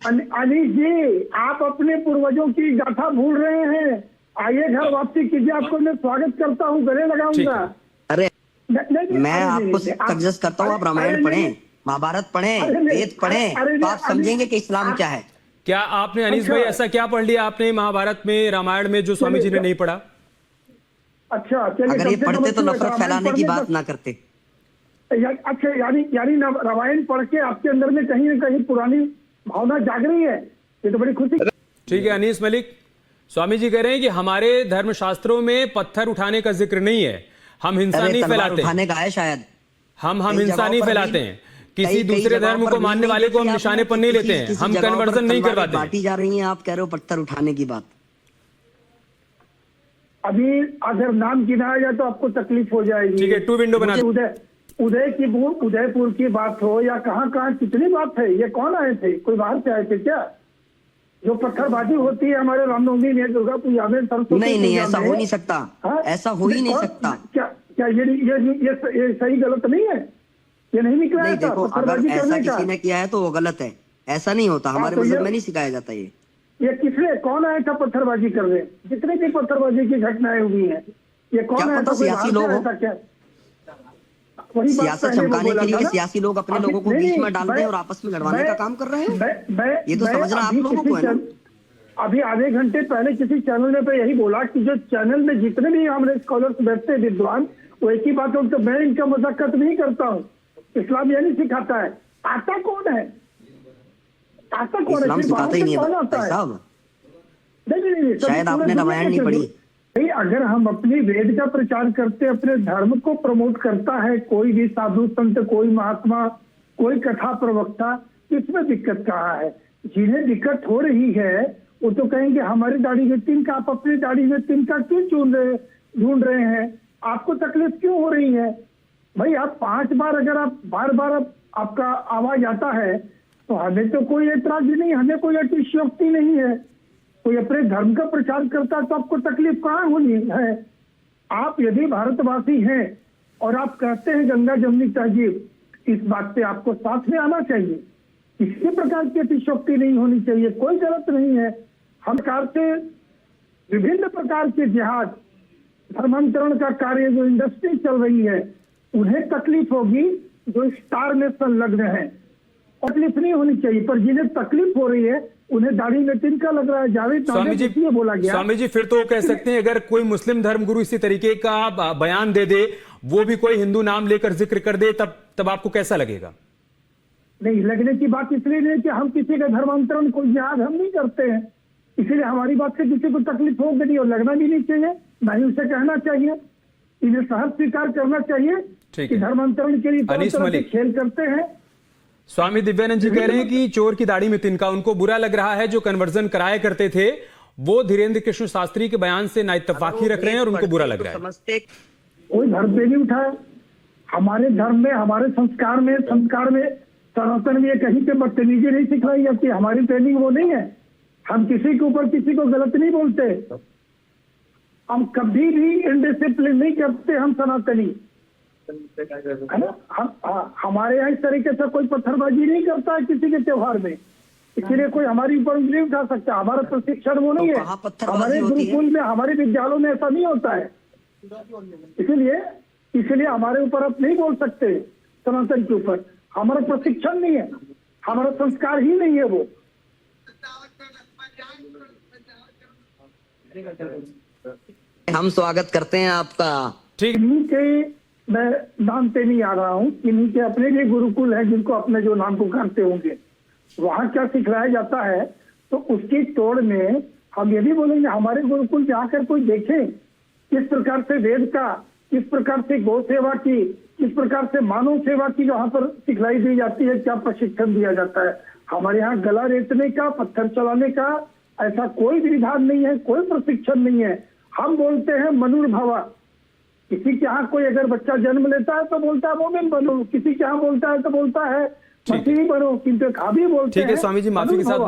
अनिश जी, आप अपने पूर्वजों की गाथा भूल रहे हैं। आइए घर वापसी कीजिए, आपको मैं स्वागत करता हूँ, गले लगाऊंगा। अरे नहीं, मैं आपको सजेस्ट करता हूँ आप रामायण पढ़ें, महाभारत पढ़ें, वेद पढ़ें, तो आप समझेंगे कि इस्लाम क्या है। क्या आपने अनीस भाई ऐसा क्या पढ़ लिया आपने महाभारत में, रामायण में, जो स्वामी जी ने नहीं पढ़ा? अच्छा चलिए, अगर ये पढ़ते तो नफरत फैलाने की बात ना करते। अच्छा, यानी रामायण पढ़ के आपके अंदर में कहीं ना कहीं पुरानी भावना जाग रही है, ये तो बड़ी खुशी। ठीक है अनीस मलिक, स्वामी जी कह रहे हैं कि हमारे धर्मशास्त्रों में पत्थर उठाने का जिक्र नहीं है, हम हिंसा नहीं फैलाते। उठाने का है शायद, हम हिंसा नहीं फैलाते हैं, किसी दूसरे धर्म को मानने वाले को हम निशाने पर नहीं लेते हैं, हम कन्वर्जन नहीं करवाते। बांटी जा रही है, आप कह रहे हो पत्थर उठाने की बात। अभी अगर नाम गिनाया जाए तो आपको तकलीफ हो जाएगी। ठीक है, 2 विंडो बना उदयपुर की बात हो या कहाँ कितनी बात है। ये कौन आए थे, कोई बाहर से आए थे क्या? जो पत्थरबाजी होती है हमारे रामनवमी में, दुर्गा पूजा में, सरस्वती नहीं, ऐसा हो नहीं सकता, ऐसा हो ही नहीं सकता। क्या ये सही गलत नहीं है? ये नहीं निकला? नहीं, देखो अगर ऐसा किसी ने किया है तो वो गलत है, ऐसा नहीं होता, हमारे मजहब में नहीं सिखाया जाता। ये किसने, कौन आया था पत्थरबाजी कर रहे? जितने भी पत्थरबाजी की घटनाएं हुई हैं, ये कौन आया था? सियासी लोग हो, सियासत चमकाने के लिए सियासी लोग अपने लोगों को बीच में डाल रहे हैं और आपस में लड़वाने का काम कर रहे हैं। ये तो समझना आप लोगों को है ना। अभी आधे घंटे पहले किसी चैनल ने पे यही बोला कि जो चैनल में जितने भी हमारे स्कॉलर्स बैठते हैं, विद्वान, वो एक ही बात है, तो मैं इनका मजाकत नहीं करता हूँ। इस्लाम ये नहीं सिखाता है। आता कौन है? आता कौन है? इस्लाम सिखाता ही नहीं है। नहीं, शायद आपने रामायण नहीं पढ़ी। नहीं, अगर हम अपनी वेद का प्रचार करते, अपने धर्म को प्रमोट करता है कोई भी साधु संत, कोई महात्मा, कोई कथा प्रवक्ता, इसमें दिक्कत कहाँ है? जिन्हें दिक्कत हो रही है वो तो कहेंगे हमारी दाढ़ी में तिनका, आप अपनी दाढ़ी में तिनका क्यों ढूंढ रहे हैं? आपको तकलीफ क्यों हो रही है? भाई आप 5 बार अगर आप बार आपका आवाज आता है तो हमें तो कोई ऐतराज नहीं, हमें कोई अतिशयोक्ति नहीं है। कोई अपने धर्म का प्रचार करता है तो आपको तकलीफ कहाँ होनी है? आप यदि भारतवासी हैं और आप कहते हैं गंगा जमुनी तहजीब, इस बात पे आपको साथ में आना चाहिए। किसी प्रकार की अतिशयोक्ति नहीं होनी चाहिए, कोई गलत नहीं है। हम सरकार से विभिन्न प्रकार के जिहाद, धर्मांतरण का कार्य, जो इंडस्ट्री चल रही है, उन्हें तकलीफ होगी जो स्टार में संलग्न है। तकलीफ नहीं होनी चाहिए, पर जिन्हें तकलीफ हो रही है उन्हें दाढ़ी में तिनका लग रहा है। जावेद स्वामी जी, बोला गया। स्वामी जी फिर तो कह सकते हैं अगर कोई मुस्लिम धर्मगुरु इसी तरीके का बयान दे दे, वो भी कोई हिंदू नाम लेकर जिक्र कर दे, तब आपको कैसा लगेगा? नहीं, लगने की बात इसलिए नहीं कि हम किसी का धर्मांतरण को याद हम नहीं करते हैं, इसीलिए हमारी बात से किसी को तकलीफ होगी नहीं और लगना भी नहीं चाहिए, ना ही उसे कहना चाहिए। इन्हें सहज स्वीकार करना चाहिए कि धर्मांतरण के लिए तरह के खेल करते हैं। स्वामी दिव्यानंद जी कह रहे हैं कि चोर की दाढ़ी में तिनका, उनको बुरा लग रहा है जो कन्वर्जन कराया करते थे वो धीरेन्द्र कृष्ण शास्त्री के बयान से नाइत्तफाकी रख रहे हैं और उनको बुरा लग रहा है। कोई धर्म पे नहीं उठाया। हमारे धर्म में, हमारे संस्कार में सनातन में कहीं पे बदतमीजी नहीं सिखाई जाती। हमारी ट्रेनिंग वो नहीं है। हम किसी के ऊपर किसी को गलत नहीं बोलते, हम कभी भी इनडिसिप्लिन नहीं करते। हम सनातनी है ना, हमारे यहाँ इस तरीके से कोई पत्थरबाजी नहीं करता है किसी के त्योहार में, इसीलिए कोई हमारी ऊपर उंगली नहीं उठा सकता। हमारा प्रशिक्षण वो नहीं है। हमारे गुरुकुल में, हमारे विद्यालयों में ऐसा नहीं होता है। इसलिए हमारे ऊपर आप नहीं बोल सकते सनातन के ऊपर। हमारा प्रशिक्षण नहीं है, हमारा संस्कार ही नहीं है वो। हम स्वागत करते हैं आपका। ठीक, मैं नाम पे नहीं आ रहा हूँ, इन्हीं के अपने भी गुरुकुल है जिनको अपने जो नाम पुकारते होंगे, वहाँ क्या सिखलाया जाता है, तो उसकी तोड़ में हम ये भी बोलेंगे हमारे गुरुकुल जाकर कोई देखे किस प्रकार से वेद का, किस प्रकार से गौ सेवा की, किस प्रकार से मानव सेवा की वहाँ पर सिखलाई दी जाती है, क्या प्रशिक्षण दिया जाता है। हमारे यहाँ गला रेतने का, पत्थर चलाने का ऐसा कोई विधान नहीं है, कोई प्रशिक्षण नहीं है। हम बोलते हैं मनुर्भवा। किसी के यहाँ कोई अगर बच्चा जन्म लेता है तो बोलता है मोमिन बनो, किसी के यहाँ बोलता है तो बोलता है मसीही बनो, किंतु अभी बोलते हैं। ठीक है स्वामी जी, माफी के साथ